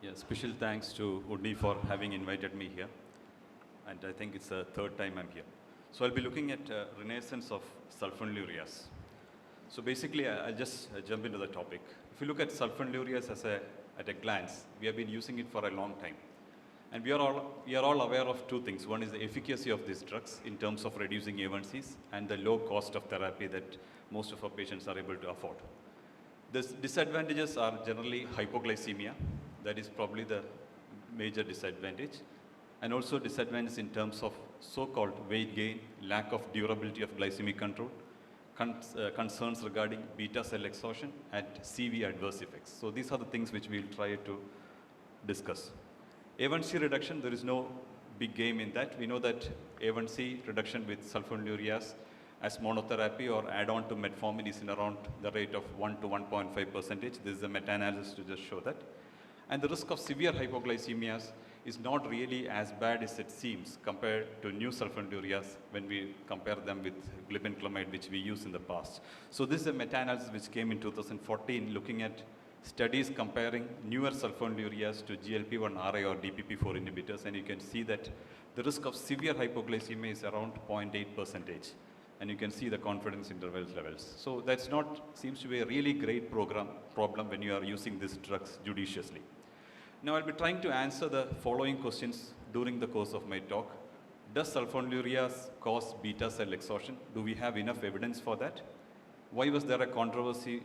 Yeah, special thanks to Udni for having invited me here. And I think it's the third time I'm here. So I'll be looking at renaissance of sulfonylureas. So basically, I'll just jump into the topic. If you look at sulfonylureas at a glance, we have been using it for a long time. And we are all aware of two things. One is the efficacy of these drugs in terms of reducing A1Cs and the low cost of therapy that most of our patients are able to afford. The disadvantages are generally hypoglycemia. That is probably the major disadvantage. And also disadvantages in terms of so-called weight gain, lack of durability of glycemic control, concerns regarding beta cell exhaustion, and CV adverse effects. So these are the things which we'll try to discuss. A1C reduction, there is no big game in that. We know that A1C reduction with sulfonylureas as monotherapy or add-on to metformin is in around the rate of 1 to 1.5%. This is a meta-analysis to just show that. And the risk of severe hypoglycemias is not really as bad as it seems compared to new sulfonylureas when we compare them with glibenclamide, which we used in the past. So this is a meta-analysis which came in 2014 looking at studies comparing newer sulfonylureas to GLP-1 RA or DPP-4 inhibitors, and you can see that the risk of severe hypoglycemia is around 0.8%. And you can see the confidence intervals levels. So that's not, seems to be a really great problem when you are using these drugs judiciously. Now I'll be trying to answer the following questions during the course of my talk. Does sulfonylureas cause beta cell exhaustion? Do we have enough evidence for that? Why was there a controversy,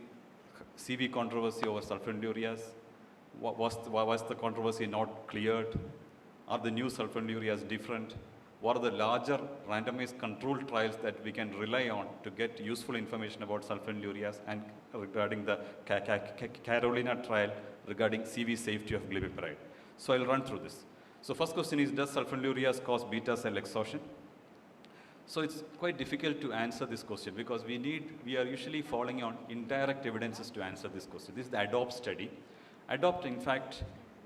CV controversy over sulfonylureas? Why was the controversy not cleared? Are the new sulfonylureas different? What are the larger randomized controlled trials that we can rely on to get useful information about sulfonylureas and regarding the Carolina trial regarding CV safety of glimepiride? So I'll run through this. So first question is, does sulfonylureas cause beta cell exhaustion? So it's quite difficult to answer this question because we are usually falling on indirect evidences to answer this question. This is the ADOPT study. ADOPT, in fact,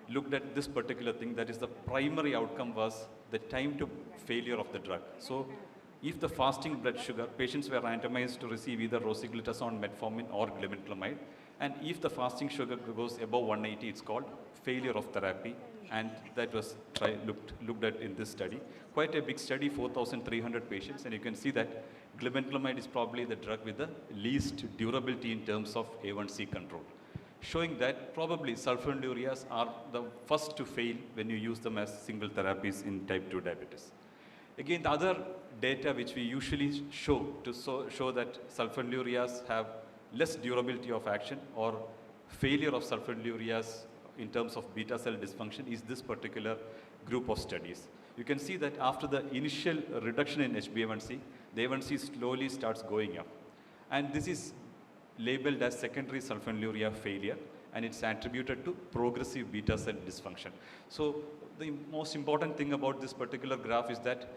looked at this particular thing, that is the primary outcome was the time to failure of the drug. So if the fasting blood sugar, patients were randomized to receive either rosiglitazone, metformin or glibenclamide, and if the fasting sugar goes above 180, it's called failure of therapy, and that was looked at in this study. Quite a big study, 4,300 patients, and you can see that glibenclamide is probably the drug with the least durability in terms of A1C control, showing that probably sulfonylureas are the first to fail when you use them as single therapies in type 2 diabetes. Again, the other data which we usually show to show that sulfonylureas have less durability of action or failure of sulfonylureas in terms of beta cell dysfunction is this particular group of studies. You can see that after the initial reduction in HbA1c, the A1c slowly starts going up. And this is labeled as secondary sulfonylurea failure, and it's attributed to progressive beta cell dysfunction. So the most important thing about this particular graph is that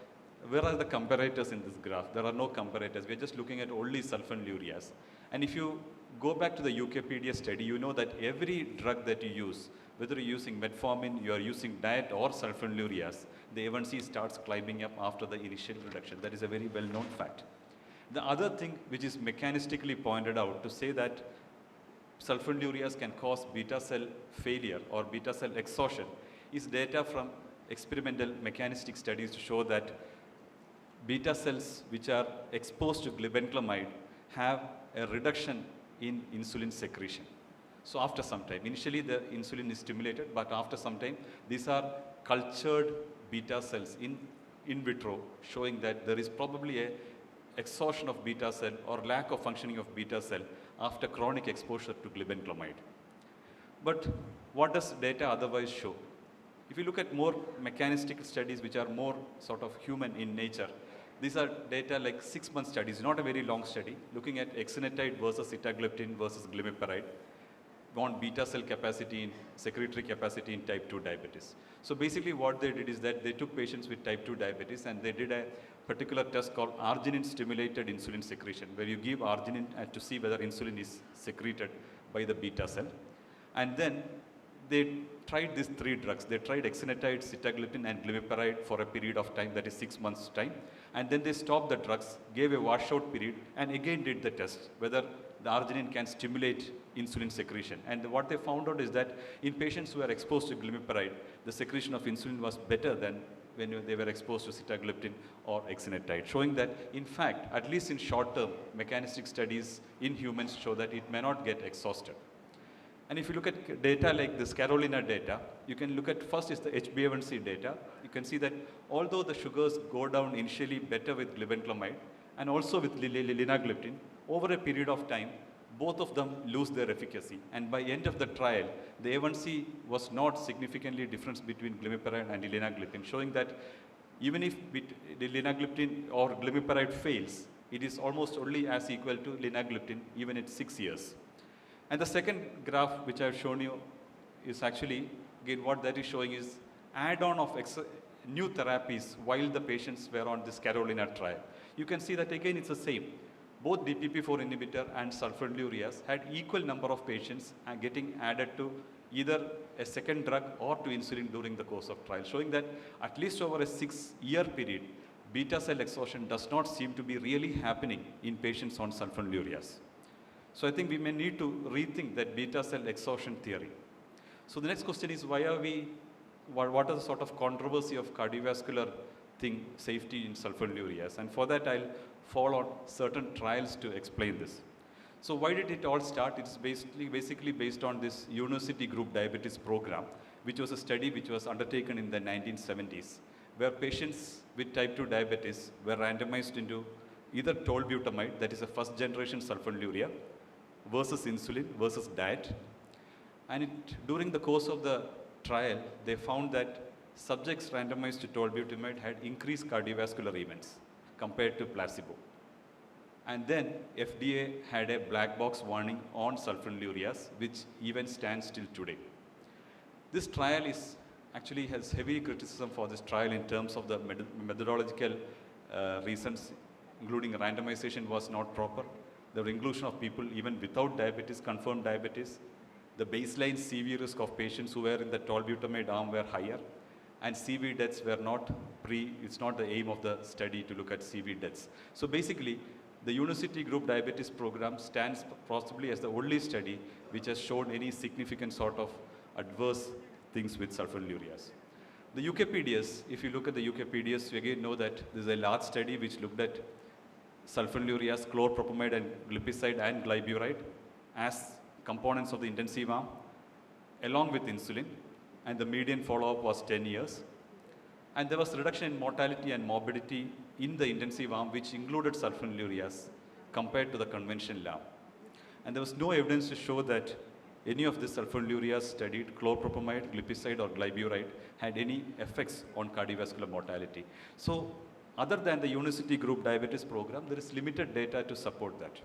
where are the comparators in this graph? There are no comparators. We're just looking at only sulfonylureas. And if you go back to the UKpedia study, you know that every drug that you use, whether you're using metformin, you are using diet or sulfonylureas, the A1C starts climbing up after the initial reduction. That is a very well-known fact. The other thing which is mechanistically pointed out to say that sulfonylureas can cause beta cell failure or beta cell exhaustion is data from experimental mechanistic studies to show that beta cells which are exposed to glibenclamide have a reduction in insulin secretion. So after some time, initially the insulin is stimulated, but after some time, these are cultured beta cells in vitro, showing that there is probably a exhaustion of beta cell or lack of functioning of beta cell after chronic exposure to glibenclamide. But what does data otherwise show? If you look at more mechanistic studies which are more sort of human in nature, these are data like 6-month studies, not a very long study, looking at exenatide versus sitagliptin versus glimepiride on beta cell capacity, secretory capacity in type 2 diabetes. So basically what they did is that they took patients with type 2 diabetes and they did a particular test called arginine stimulated insulin secretion, where you give arginine to see whether insulin is secreted by the beta cell. And then they tried these 3 drugs. They tried exenatide, sitagliptin and glimepiride for a period of time, that is 6 months time. And then they stopped the drugs, gave a washout period and again did the test, whether the arginine can stimulate insulin secretion. And what they found out is that in patients who were exposed to glimepiride, the secretion of insulin was better than when they were exposed to sitagliptin or exenatide, showing that, in fact, at least in short term, mechanistic studies in humans show that it may not get exhausted. And if you look at data like this Carolina data, you can look at first is the HbA1c data. You can see that although the sugars go down initially better with glibenclamide and also with linagliptin, over a period of time, both of them lose their efficacy. And by end of the trial, the A1C was not significantly different between glimepiride and linagliptin, showing that even if the linagliptin or glimepiride fails, it is almost only as equal to linagliptin even at 6 years. And the second graph which I have shown you is actually, again, what that is showing is add-on of new therapies while the patients were on this Carolina trial. You can see that again it's the same. Both DPP-4 inhibitor and sulfonylureas had equal number of patients getting added to either a second drug or to insulin during the course of trial, showing that at least over a 6-year period, beta cell exhaustion does not seem to be really happening in patients on sulfonylureas. So I think we may need to rethink that beta cell exhaustion theory. So the next question is, why are we, what are the sort of controversy of cardiovascular safety in sulfonylureas? And for that, I'll fall on certain trials to explain this. So why did it all start? It's basically based on this university group diabetes program, which was a study which was undertaken in the 1970s, where patients with type 2 diabetes were randomized into either tolbutamide, that is a first generation sulfonylurea, versus insulin versus diet. And during the course of the trial, they found that subjects randomized to tolbutamide had increased cardiovascular events compared to placebo. And then FDA had a black box warning on sulfonylureas, which even stands till today. This trial actually has heavy criticism for this trial in terms of the methodological reasons, including randomization was not proper. The inclusion of people even without diabetes, confirmed diabetes. The baseline CV risk of patients who were in the tolbutamide arm were higher. And CV deaths were not it's not the aim of the study to look at CV deaths. So basically, the University Group Diabetes Program stands possibly as the only study which has shown any significant sort of adverse things with sulfonylureas. The UKPDS, if you look at the UKPDS, you again know that this is a large study which looked at sulfonylureas, chlorpropamide and glipizide and glyburide as components of the intensive arm, along with insulin, and the median follow-up was 10 years. And there was reduction in mortality and morbidity in the intensive arm, which included sulfonylureas compared to the conventional arm. And there was no evidence to show that any of the sulfonylureas studied, chlorpropamide, glipizide or glyburide, had any effects on cardiovascular mortality. So other than the University Group Diabetes Program, there is limited data to support that.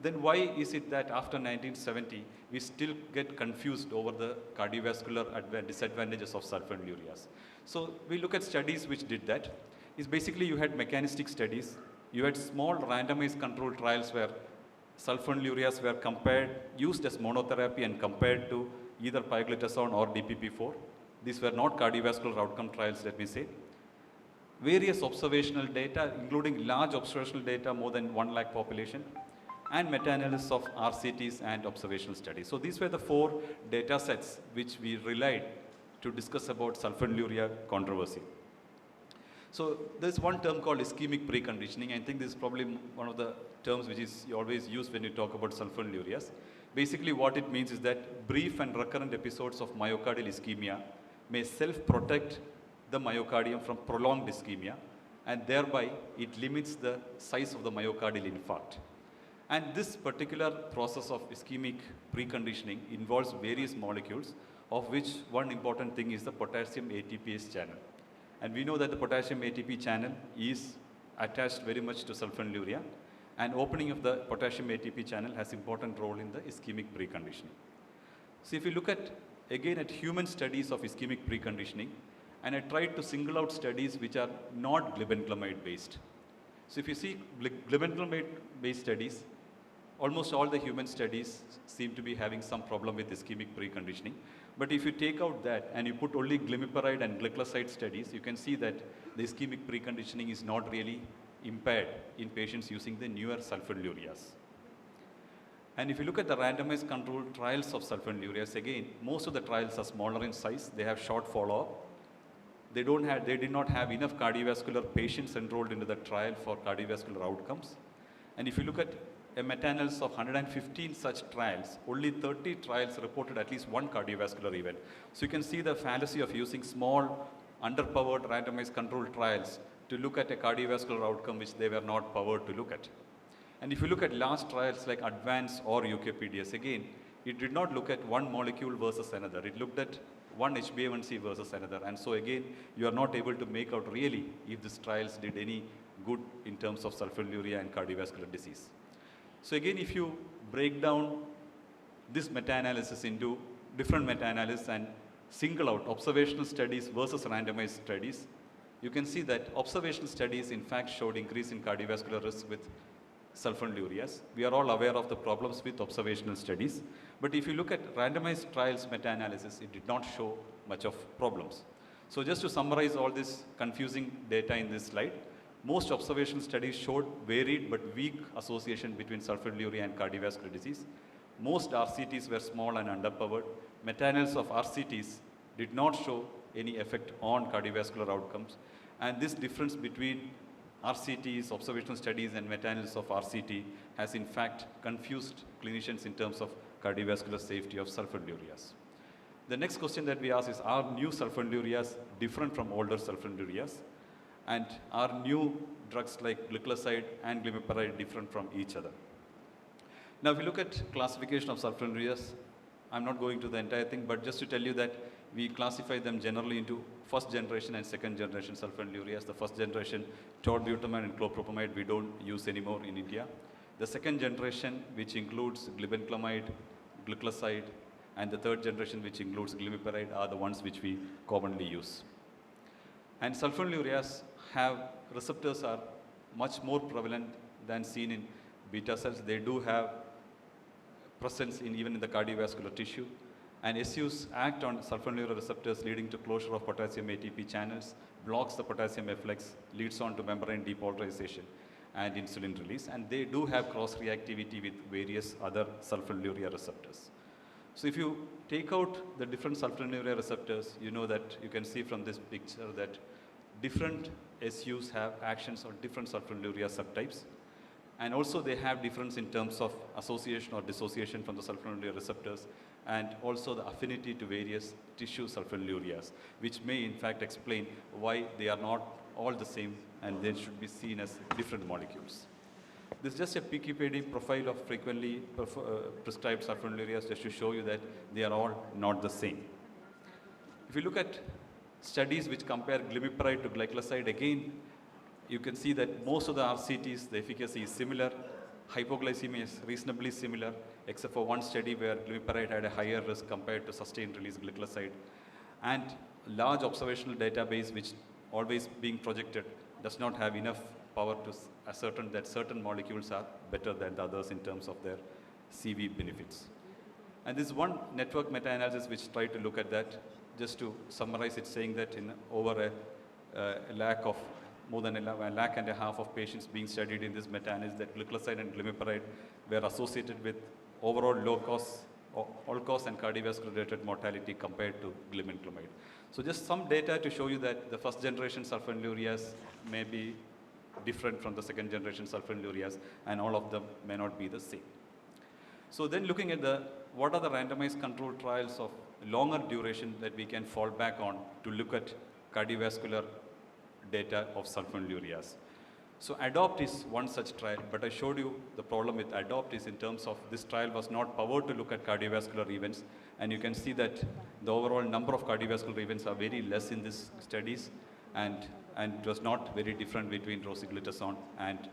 Then why is it that after 1970, we still get confused over the cardiovascular disadvantages of sulfonylureas? So we look at studies which did that. Is basically you had mechanistic studies, you had small randomized controlled trials where sulfonylureas were used as monotherapy and compared to either pioglitazone or DPP-4. These were not cardiovascular outcome trials, let me say. Various observational data, including large observational data, more than 1 lakh population, and meta-analysis of RCTs and observational studies. So these were the 4 data sets which we relied to discuss about sulfonylurea controversy. So there's one term called ischemic preconditioning. I think this is probably one of the terms which is always used when you talk about sulfonylureas. Basically what it means is that brief and recurrent episodes of myocardial ischemia may self-protect the myocardium from prolonged ischemia, and thereby it limits the size of the myocardial infarct. And this particular process of ischemic preconditioning involves various molecules, of which one important thing is the potassium ATPase channel. And we know that the potassium ATP channel is attached very much to sulfonylurea, and opening of the potassium ATP channel has important role in the ischemic preconditioning. So if you look again at human studies of ischemic preconditioning, and I tried to single out studies which are not glibenclamide based. So if you see glibenclamide based studies, almost all the human studies seem to be having some problem with ischemic preconditioning. But if you take out that and you put only glimepiride and glycoside studies, you can see that the ischemic preconditioning is not really impaired in patients using the newer sulfonylureas. And if you look at the randomized controlled trials of sulfonylureas, again, most of the trials are smaller in size. They have short follow-up. They did not have enough cardiovascular patients enrolled into the trial for cardiovascular outcomes. And if you look at a meta-analysis of 115 such trials, only 30 trials reported at least one cardiovascular event. So you can see the fallacy of using small, underpowered, randomized controlled trials to look at a cardiovascular outcome which they were not powered to look at. And if you look at large trials like ADVANCE or UKPDS, again, it did not look at one molecule versus another. It looked at one HbA1c versus another. And so again, you are not able to make out really if these trials did any good in terms of sulfonylurea and cardiovascular disease. So again, if you break down this meta-analysis into different meta-analysis and single out observational studies versus randomized studies, you can see that observational studies in fact showed increase in cardiovascular risk with sulfonylureas. We are all aware of the problems with observational studies. But if you look at randomized trials meta-analysis, it did not show much of problems. So just to summarize all this confusing data in this slide, most observational studies showed varied but weak association between sulfonylurea and cardiovascular disease. Most RCTs were small and underpowered. Meta-analysis of RCTs did not show any effect on cardiovascular outcomes. And this difference between RCTs, observational studies, and meta-analysis of RCT has in fact confused clinicians in terms of cardiovascular safety of sulfonylureas. The next question that we ask is, are new sulfonylureas different from older sulfonylureas? And are new drugs like glyclazide and glimepiride different from each other? Now, if you look at classification of sulfonylureas, I'm not going to the entire thing, but just to tell you that we classify them generally into first generation and second generation sulfonylureas. The first generation, tolbutamide and clopropamide, we don't use anymore in India. The second generation, which includes glibenclamide, glyclazide, and the third generation, which includes glimepiride, are the ones which we commonly use. And sulfonylureas receptors are much more prevalent than seen in beta cells. They do have presence even in the cardiovascular tissue. And SUs act on sulfonylurea receptors, leading to closure of potassium ATP channels, blocks the potassium efflux, leads on to membrane depolarization and insulin release. And they do have cross-reactivity with various other sulfonylurea receptors. So if you take out the different sulfonylurea receptors, you know that you can see from this picture that different SUs have actions on different sulfonylurea subtypes. And also they have difference in terms of association or dissociation from the sulfonylurea receptors, and also the affinity to various tissue sulfonylureas, which may in fact explain why they are not all the same and they should be seen as different molecules. This is just a PQPD profile of frequently prescribed sulfonylureas, just to show you that they are all not the same. If you look at studies which compare glimepiride to glyclazide, again, you can see that most of the RCTs, the efficacy is similar. Hypoglycemia is reasonably similar, except for one study where glimepiride had a higher risk compared to sustained release glyclazide. And large observational database, which always being projected, does not have enough power to ascertain that certain molecules are better than the others in terms of their CV benefits. And this one network meta-analysis which tried to look at that. Just to summarize, it's saying that in over more than a lakh and a half of patients being studied in this meta-analysis, that glyclazide and glimepiride were associated with overall all-cause and cardiovascular-related mortality compared to glibenclamide. So just some data to show you that the first generation sulfonylureas may be different from the second generation sulfonylureas, and all of them may not be the same. So then looking at what are the randomized controlled trials of longer duration that we can fall back on to look at cardiovascular data of sulfonylureas. So ADOPT is one such trial, but I showed you the problem with ADOPT is in terms of this trial was not powered to look at cardiovascular events, and you can see that the overall number of cardiovascular events are very less in these studies, and it was not very different between rosiglitazone and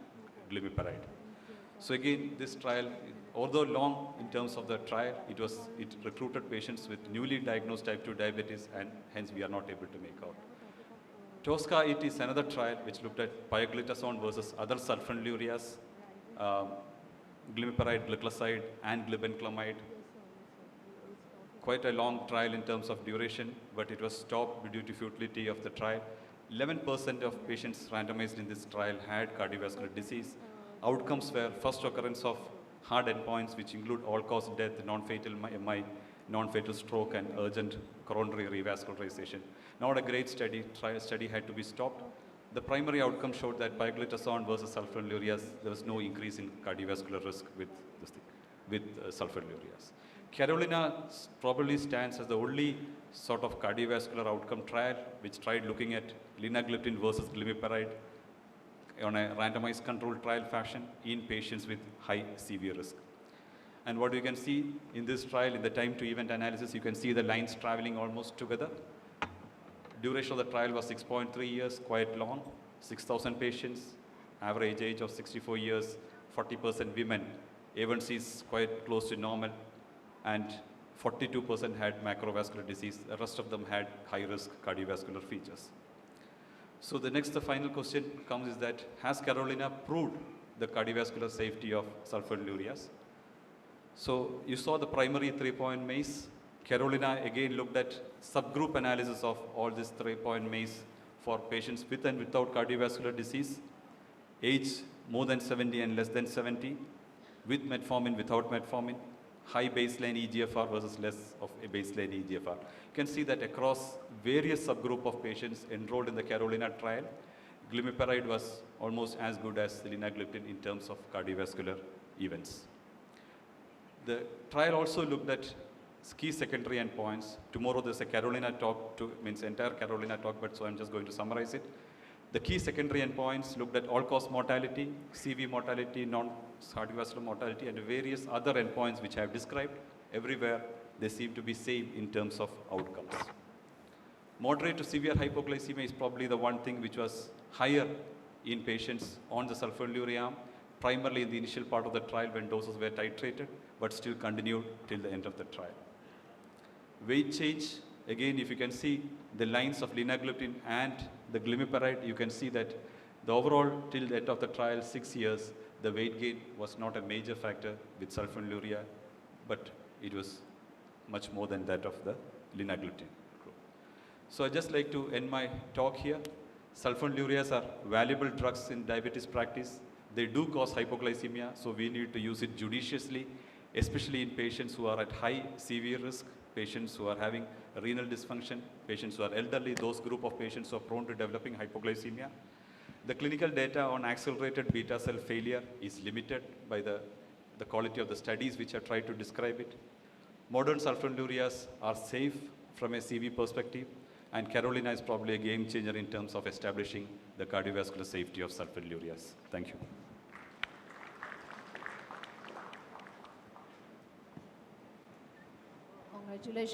glimepiride. So again, this trial, although long in terms of the trial, it recruited patients with newly diagnosed type 2 diabetes, and hence we are not able to make out. TOSCA-IT is another trial which looked at pioglitazone versus other sulfonylureas, glimepiride, glyclazide, and glibenclamide. Quite a long trial in terms of duration, but it was stopped due to futility of the trial. 11% of patients randomized in this trial had cardiovascular disease. Outcomes were first occurrence of hard endpoints which include all-cause death, non-fatal MI, non-fatal stroke, and urgent coronary revascularization. Not a great study. Study had to be stopped. The primary outcome showed that pioglitazone versus sulfonylureas, there was no increase in cardiovascular risk with this thing, with sulfonylureas. Carolina probably stands as the only sort of cardiovascular outcome trial which tried looking at linagliptin versus glimepiride on a randomized controlled trial fashion in patients with high CV risk. And what you can see in this trial, in the time to event analysis, you can see the lines traveling almost together. Duration of the trial was 6.3 years, quite long, 6,000 patients, average age of 64 years, 40% women, A1C is quite close to normal, and 42% had macrovascular disease. The rest of them had high-risk cardiovascular features. So the next, the final question comes is that, has Carolina proved the cardiovascular safety of sulfonylureas? So you saw the primary 3-point MACE. Carolina again looked at subgroup analysis of all these 3-point MACE for patients with and without cardiovascular disease, age more than 70 and less than 70, with metformin, without metformin, high baseline EGFR versus less of a baseline EGFR. You can see that across various subgroup of patients enrolled in the Carolina trial, glimepiride was almost as good as linagliptin in terms of cardiovascular events. The trial also looked at key secondary endpoints. Tomorrow there's a Carolina talk, means entire Carolina talk, but so I'm just going to summarize it. The key secondary endpoints looked at all-cause mortality, CV mortality, non-cardiovascular mortality, and various other endpoints which I have described. Everywhere they seem to be same in terms of outcomes. Moderate to severe hypoglycemia is probably the one thing which was higher in patients on the sulfonylurea arm, primarily in the initial part of the trial when doses were titrated, but still continued till the end of the trial. Weight change, again, if you can see the lines of linagliptin and the glimepiride, you can see that the overall till the end of the trial, 6 years, the weight gain was not a major factor with sulfonylurea, but it was much more than that of the linagliptin group. So I'd just like to end my talk here. Sulfonylureas are valuable drugs in diabetes practice. They do cause hypoglycemia, so we need to use it judiciously, especially in patients who are at high severe risk, patients who are having renal dysfunction, patients who are elderly, those group of patients who are prone to developing hypoglycemia. The clinical data on accelerated beta cell failure is limited by the quality of the studies which have tried to describe it. Modern sulfonylureas are safe from a CV perspective, and Carolina is probably a game changer in terms of establishing the cardiovascular safety of sulfonylureas. Thank you. Congratulations.